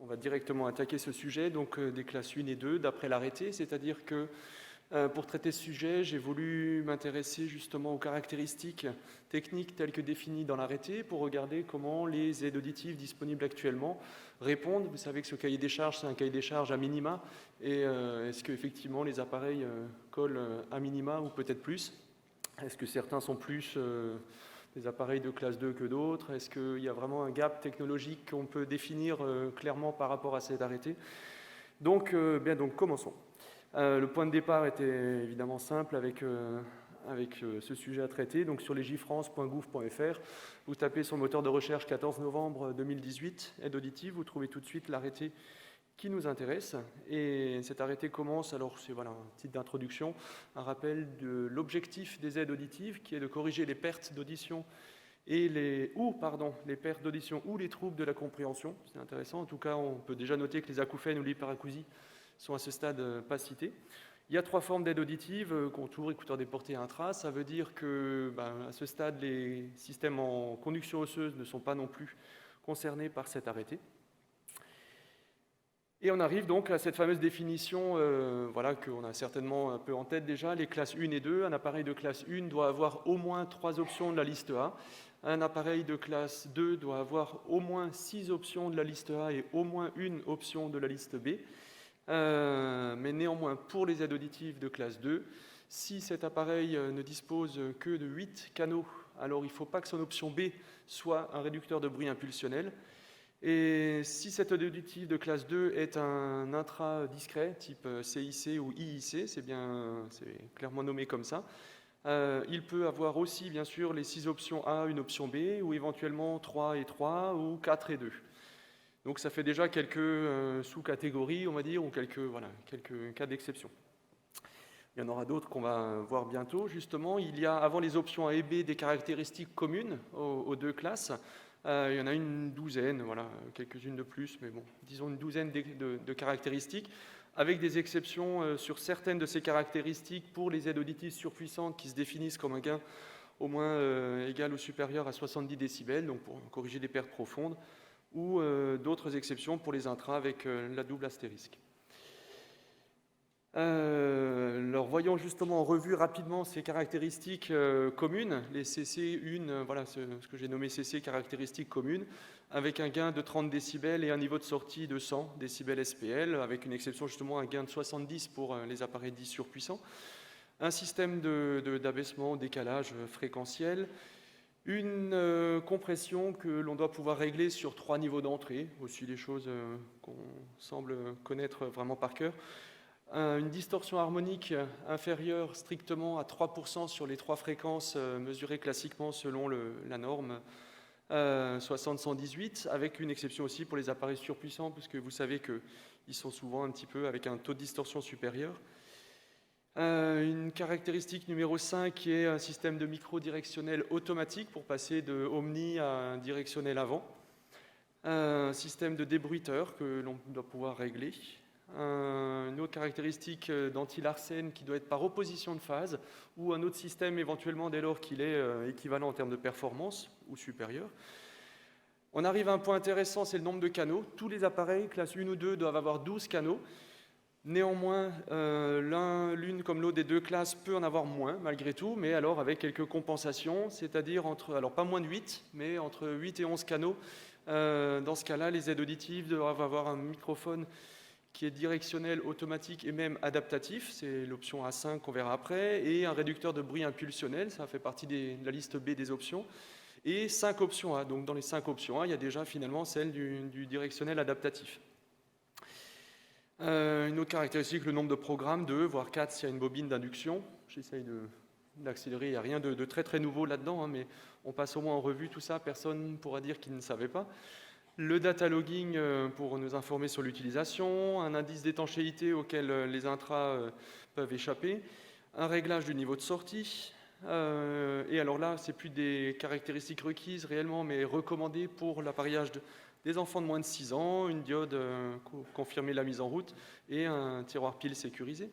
on va directement attaquer ce sujet, donc des classes 1 et 2 d'après l'arrêté, c'est-à-dire que pour traiter ce sujet, j'ai voulu m'intéresser justement aux caractéristiques techniques telles que définies dans l'arrêté pour regarder comment les aides auditives disponibles actuellement répondent. Vous savez que ce cahier des charges, c'est un cahier des charges à minima, et est-ce qu'effectivement les appareils collent à minima ou peut-être plus? Est-ce que certains sont plus des appareils de classe 2 que d'autres? Est-ce qu'il y a vraiment un gap technologique qu'on peut définir clairement par rapport à cet arrêté? Donc commençons. Le point de départ était évidemment simple avec ce sujet à traiter. Donc sur legifrance.gouv.fr, vous tapez sur le moteur de recherche 14 novembre 2018, aide auditive, vous trouvez tout de suite l'arrêté qui nous intéresse. Et cet arrêté commence, alors c'est un titre d'introduction, un rappel de l'objectif des aides auditives qui est de corriger les pertes d'audition et les pertes d'audition ou les troubles de la compréhension. C'est intéressant, en tout cas on peut déjà noter que les acouphènes ou l'hyperacousie sont à ce stade pas cités. Il y a 3 formes d'aide auditive, contour, écouteur déporté et intra. Ça veut dire que à ce stade, les systèmes en conduction osseuse ne sont pas non plus concernés par cet arrêté. Et on arrive donc à cette fameuse définition qu'on a certainement un peu en tête déjà, les classes 1 et 2. Un appareil de classe 1 doit avoir au moins 3 options de la liste A. Un appareil de classe 2 doit avoir au moins 6 options de la liste A et au moins une option de la liste B. Mais néanmoins, pour les aides auditives de classe 2, si cet appareil ne dispose que de 8 canaux, alors il ne faut pas que son option B soit un réducteur de bruit impulsionnel. Et si cette aide auditive de classe 2 est un intra discret, type CIC ou IIC, c'est clairement nommé comme ça, il peut avoir aussi, bien sûr, les 6 options A, une option B, ou éventuellement 3 et 3, ou 4 et 2. Donc ça fait déjà quelques sous-catégories, on va dire, ou quelques cas d'exception. Il y en aura d'autres qu'on va voir bientôt, justement. Il y a, avant les options A et B, des caractéristiques communes aux 2 classes. Il y en a une douzaine, quelques-unes de plus, mais bon, disons une douzaine de caractéristiques, avec des exceptions sur certaines de ces caractéristiques pour les aides auditives surpuissantes qui se définissent comme un gain au moins égal ou supérieur à 70 décibels, donc pour corriger des pertes profondes, ou d'autres exceptions pour les intras avec la double astérisque. Alors voyons justement en revue rapidement ces caractéristiques communes, les CC1, ce que j'ai nommé CC caractéristiques communes, avec un gain de 30 décibels et un niveau de sortie de 100 décibels SPL, avec une exception justement un gain de 70 pour les appareils dits surpuissants, un système d'abaissement, décalage fréquentiel, une compression que l'on doit pouvoir régler sur 3 niveaux d'entrée, aussi des choses qu'on semble connaître vraiment par cœur, une distorsion harmonique inférieure strictement à 3% sur les 3 fréquences mesurées classiquement selon la norme 60-118, avec une exception aussi pour les appareils surpuissants, puisque vous savez qu'ils sont souvent un petit peu avec un taux de distorsion supérieur. Une caractéristique numéro 5 qui est un système de micro-directionnel automatique pour passer de omni à un directionnel avant. Un système de débruiteur que l'on doit pouvoir régler. Une autre caractéristique d'anti-Larsen qui doit être par opposition de phase, ou un autre système éventuellement dès lors qu'il est équivalent en termes de performance ou supérieur. On arrive à un point intéressant, c'est le nombre de canaux. Tous les appareils, classe 1 ou 2, doivent avoir 12 canaux. Néanmoins, l'une comme l'autre des 2 classes peut en avoir moins, malgré tout, mais alors avec quelques compensations, c'est-à-dire pas moins de 8, mais entre 8 et 11 canaux. Dans ce cas-là, les aides auditives doivent avoir un microphone qui est directionnel, automatique et même adaptatif, c'est l'option A5 qu'on verra après, et un réducteur de bruit impulsionnel, ça fait partie de la liste B des options, et 5 options A. Donc dans les 5 options A, il y a déjà finalement celle du directionnel adaptatif. Une autre caractéristique, le nombre de programmes, 2, voire 4 s'il y a une bobine d'induction. J'essaye d'accélérer, il n'y a rien de très très nouveau là-dedans, mais on passe au moins en revue tout ça, personne ne pourra dire qu'il ne savait pas. Le data logging pour nous informer sur l'utilisation, un indice d'étanchéité auquel les intras peuvent échapper, un réglage du niveau de sortie, et alors là, c'est plus des caractéristiques requises réellement, mais recommandées pour l'appareillage des enfants de moins de 6 ans, une diode confirmer la mise en route et un tiroir pile sécurisé.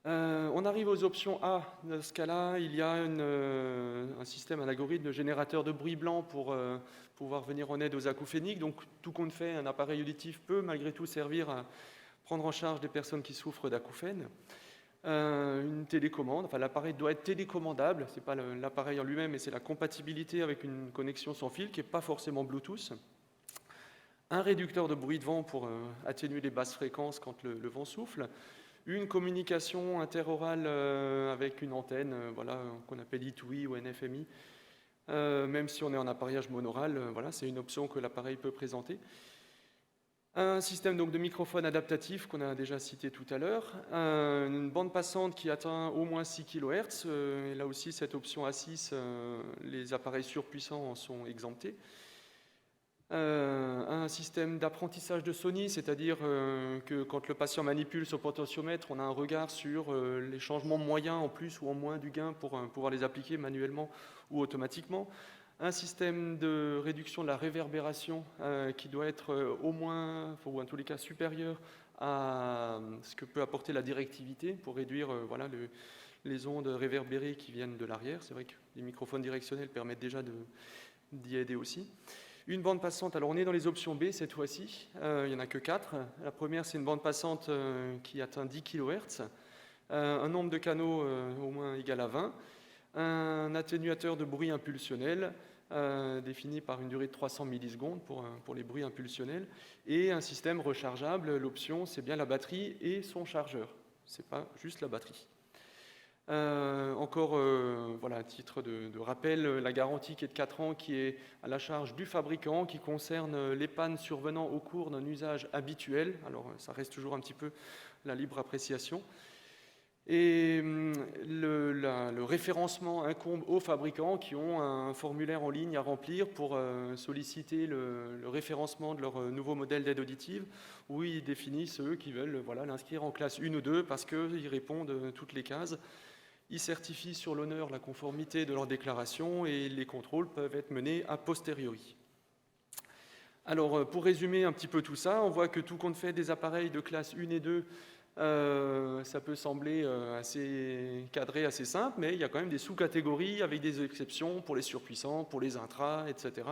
On arrive aux options A. Dans ce cas-là, il y a un système, un algorithme de générateur de bruit blanc pour pouvoir venir en aide aux acouphéniques. Donc, tout compte fait, un appareil auditif peut malgré tout servir à prendre en charge des personnes qui souffrent d'acouphènes. Une télécommande, enfin l'appareil doit être télécommandable, ce n'est pas l'appareil en lui-même, mais c'est la compatibilité avec une connexion sans fil qui n'est pas forcément Bluetooth. Un réducteur de bruit de vent pour atténuer les basses fréquences quand le vent souffle. Une communication interorale avec une antenne, voilà, qu'on appelle I2I ou NFMI, même si on est en appareillage monaural, voilà, c'est une option que l'appareil peut présenter. Un système donc, de microphone adaptatif qu'on a déjà cité tout à l'heure, une bande passante qui atteint au moins 6 kHz, et là aussi cette option A6, les appareils surpuissants en sont exemptés. Un système d'apprentissage de Sony, c'est-à-dire que quand le patient manipule son potentiomètre, on a un regard sur les changements moyens en plus ou en moins du gain pour pouvoir les appliquer manuellement ou automatiquement. Un système de réduction de la réverbération qui doit être au moins, ou en tous les cas supérieur à ce que peut apporter la directivité pour réduire voilà, les ondes réverbérées qui viennent de l'arrière. C'est vrai que les microphones directionnels permettent déjà d'y aider aussi. Une bande passante, alors on est dans les options B cette fois-ci, il n'y en a que 4. La première, c'est une bande passante qui atteint 10 kHz, un nombre de canaux au moins égal à 20, un atténuateur de bruit impulsionnel défini par une durée de 300 millisecondes pour les bruits impulsionnels, et un système rechargeable. L'option, c'est bien la batterie et son chargeur, ce n'est pas juste la batterie. Encore, voilà, à titre de rappel, la garantie qui est de 4 ans, qui est à la charge du fabricant, qui concerne les pannes survenant au cours d'un usage habituel. Alors, ça reste toujours un petit peu la libre appréciation. Et le référencement incombe aux fabricants qui ont un formulaire en ligne à remplir pour solliciter le référencement de leur nouveau modèle d'aide auditive, où ils définissent, eux, qui veulent voilà, l'inscrire en classe 1 ou 2 parce qu'ils répondent à toutes les cases. Ils certifient sur l'honneur la conformité de leur déclaration et les contrôles peuvent être menés a posteriori. Alors, pour résumer un petit peu tout ça, on voit que tout compte fait des appareils de classe 1 et 2, ça peut sembler assez cadré, assez simple, mais il y a quand même des sous-catégories avec des exceptions pour les surpuissants, pour les intras, etc.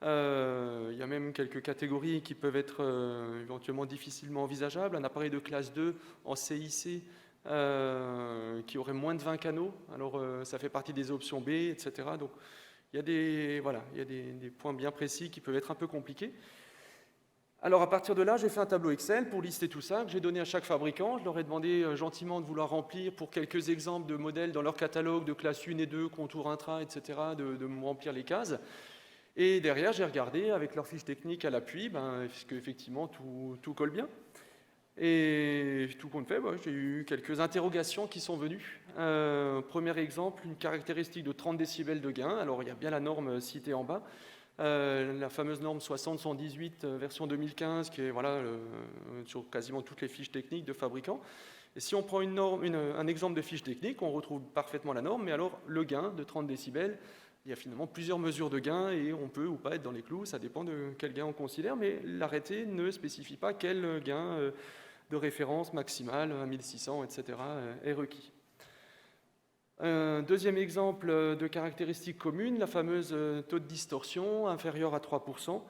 Il y a même quelques catégories qui peuvent être éventuellement difficilement envisageables. Un appareil de classe 2 en CIC qui aurait moins de 20 canaux, alors ça fait partie des options B, etc. Donc il y a des points bien précis qui peuvent être un peu compliqués. Alors à partir de là, j'ai fait un tableau Excel pour lister tout ça, que j'ai donné à chaque fabricant. Je leur ai demandé gentiment de vouloir remplir pour quelques exemples de modèles dans leur catalogue de classe 1 et 2, contour intra, etc., de me remplir les cases. Et derrière, j'ai regardé avec leur fiche technique à l'appui, puisque effectivement tout colle bien. Et tout compte fait, j'ai eu quelques interrogations qui sont venues. Premier exemple, une caractéristique de 30 décibels de gain. Alors il y a bien la norme citée en bas. La fameuse norme 60-118 version 2015 qui est voilà, sur quasiment toutes les fiches techniques de fabricants. Et si on prend un exemple de fiche technique, on retrouve parfaitement la norme, mais alors le gain de 30 décibels, il y a finalement plusieurs mesures de gain et on peut ou pas être dans les clous, ça dépend de quel gain on considère, mais l'arrêté ne spécifie pas quel gain de référence maximal, 1600, etc. est requis. Deuxième exemple de caractéristiques communes, la fameuse taux de distorsion inférieur à 3%.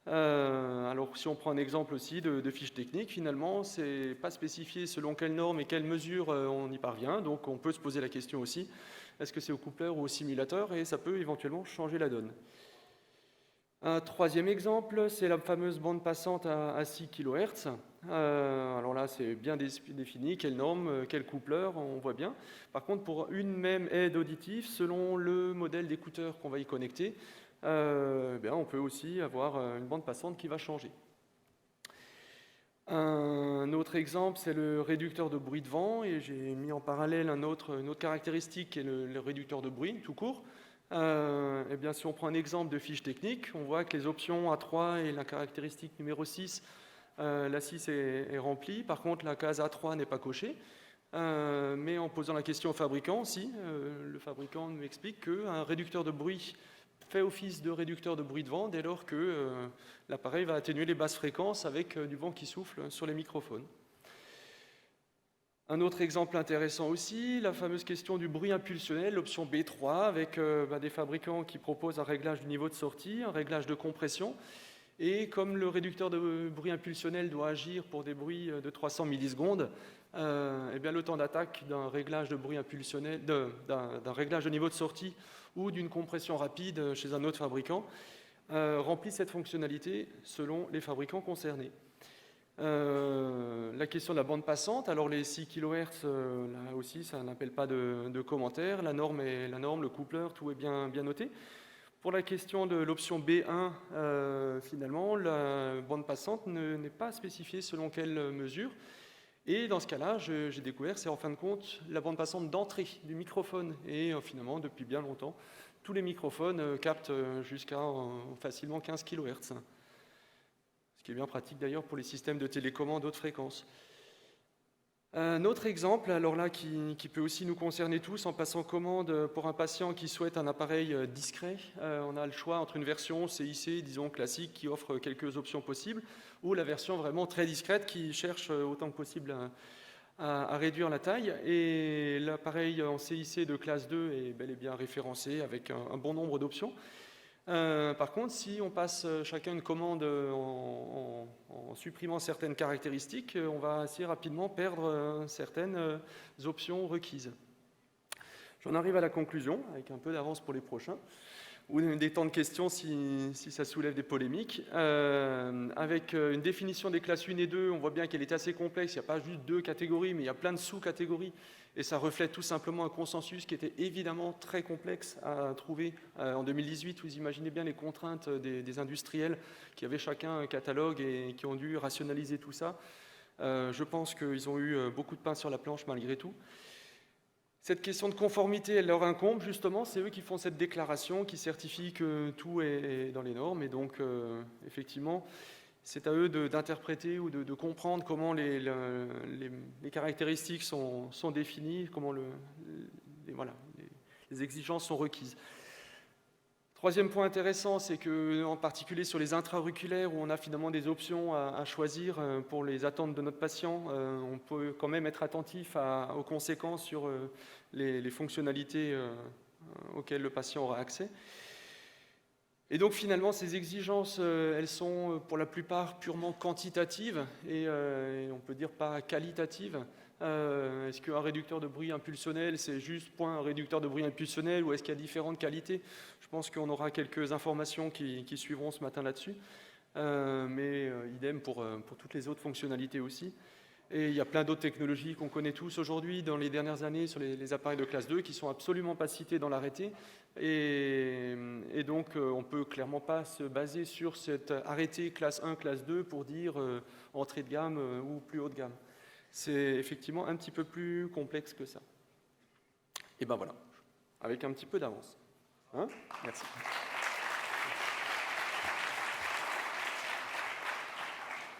Alors si on prend un exemple aussi de fiche technique, finalement, ce n'est pas spécifié selon quelle norme et quelle mesure on y parvient. Donc on peut se poser la question aussi, est-ce que c'est au coupleur ou au simulateur? Et ça peut éventuellement changer la donne. Un troisième exemple, c'est la fameuse bande passante à 6 kHz. Alors là, c'est bien défini, quelle norme, quel coupleur, on voit bien. Par contre, pour une même aide auditive, selon le modèle d'écouteur qu'on va y connecter, on peut aussi avoir une bande passante qui va changer. Un autre exemple, c'est le réducteur de bruit de vent, et j'ai mis en parallèle une autre caractéristique qui est le réducteur de bruit, tout court. Si on prend un exemple de fiche technique, on voit que les options A3 et la caractéristique numéro 6, la 6 est remplie. Par contre, la case A3 n'est pas cochée. Mais en posant la question au fabricant, le fabricant nous explique qu'un réducteur de bruit fait office de réducteur de bruit de vent dès lors que l'appareil va atténuer les basses fréquences avec du vent qui souffle sur les microphones. Un autre exemple intéressant aussi, la fameuse question du bruit impulsionnel, l'option B3, avec des fabricants qui proposent un réglage du niveau de sortie, un réglage de compression. Et comme le réducteur de bruit impulsionnel doit agir pour des bruits de 300 millisecondes, le temps d'attaque d'un réglage de bruit impulsionnel, d'un réglage de niveau de sortie ou d'une compression rapide chez un autre fabricant remplit cette fonctionnalité selon les fabricants concernés. La question de la bande passante, alors les 6 kHz, là aussi ça n'appelle pas de commentaires, la norme, le coupleur, tout est bien noté. Pour la question de l'option B1, finalement, la bande passante n'est pas spécifiée selon quelle mesure. Et dans ce cas-là, j'ai découvert, c'est en fin de compte la bande passante d'entrée du microphone. Et finalement, depuis bien longtemps, tous les microphones captent jusqu'à facilement 15 kHz. Ce qui est bien pratique d'ailleurs pour les systèmes de télécommande haute fréquence. Un autre exemple, alors là, qui peut aussi nous concerner tous, en passant commande pour un patient qui souhaite un appareil discret, on a le choix entre une version CIC, disons classique, qui offre quelques options possibles, ou la version vraiment très discrète qui cherche autant que possible à réduire la taille. Et l'appareil en CIC de classe 2 est bel et bien référencé avec un bon nombre d'options. Par contre, si on passe chacun une commande en supprimant certaines caractéristiques, on va assez rapidement perdre certaines options requises. J'en arrive à la conclusion, avec un peu d'avance pour les prochains, ou des temps de questions si ça soulève des polémiques. Avec une définition des classes 1 et 2, on voit bien qu'elle est assez complexe, il n'y a pas juste 2 catégories, mais il y a plein de sous-catégories. Et ça reflète tout simplement un consensus qui était évidemment très complexe à trouver en 2018. Vous imaginez bien les contraintes des industriels qui avaient chacun un catalogue et qui ont dû rationaliser tout ça. Je pense qu'ils ont eu beaucoup de pain sur la planche malgré tout. Cette question de conformité, elle leur incombe justement. C'est eux qui font cette déclaration, qui certifient que tout est dans les normes. Et donc, effectivement, c'est à eux d'interpréter ou de comprendre comment les caractéristiques sont définies, comment les exigences sont requises. Troisième point intéressant, c'est qu'en particulier sur les intra-auriculaires, où on a finalement des options à choisir pour les attentes de notre patient, on peut quand même être attentif aux conséquences sur les fonctionnalités auxquelles le patient aura accès. Et donc finalement, ces exigences, elles sont pour la plupart purement quantitatives et on peut dire pas qualitatives. Est-ce qu'un réducteur de bruit impulsionnel, c'est juste un réducteur de bruit impulsionnel ou est-ce qu'il y a différentes qualités? Je pense qu'on aura quelques informations qui suivront ce matin là-dessus, mais idem pour toutes les autres fonctionnalités aussi. Et il y a plein d'autres technologies qu'on connaît tous aujourd'hui dans les dernières années sur les appareils de classe 2 qui ne sont absolument pas cités dans l'arrêté. Et donc, on ne peut clairement pas se baser sur cet arrêté classe 1, classe 2 pour dire entrée de gamme ou plus haut de gamme. C'est effectivement un petit peu plus complexe que ça. Et ben voilà, avec un petit peu d'avance. Hein ? Merci.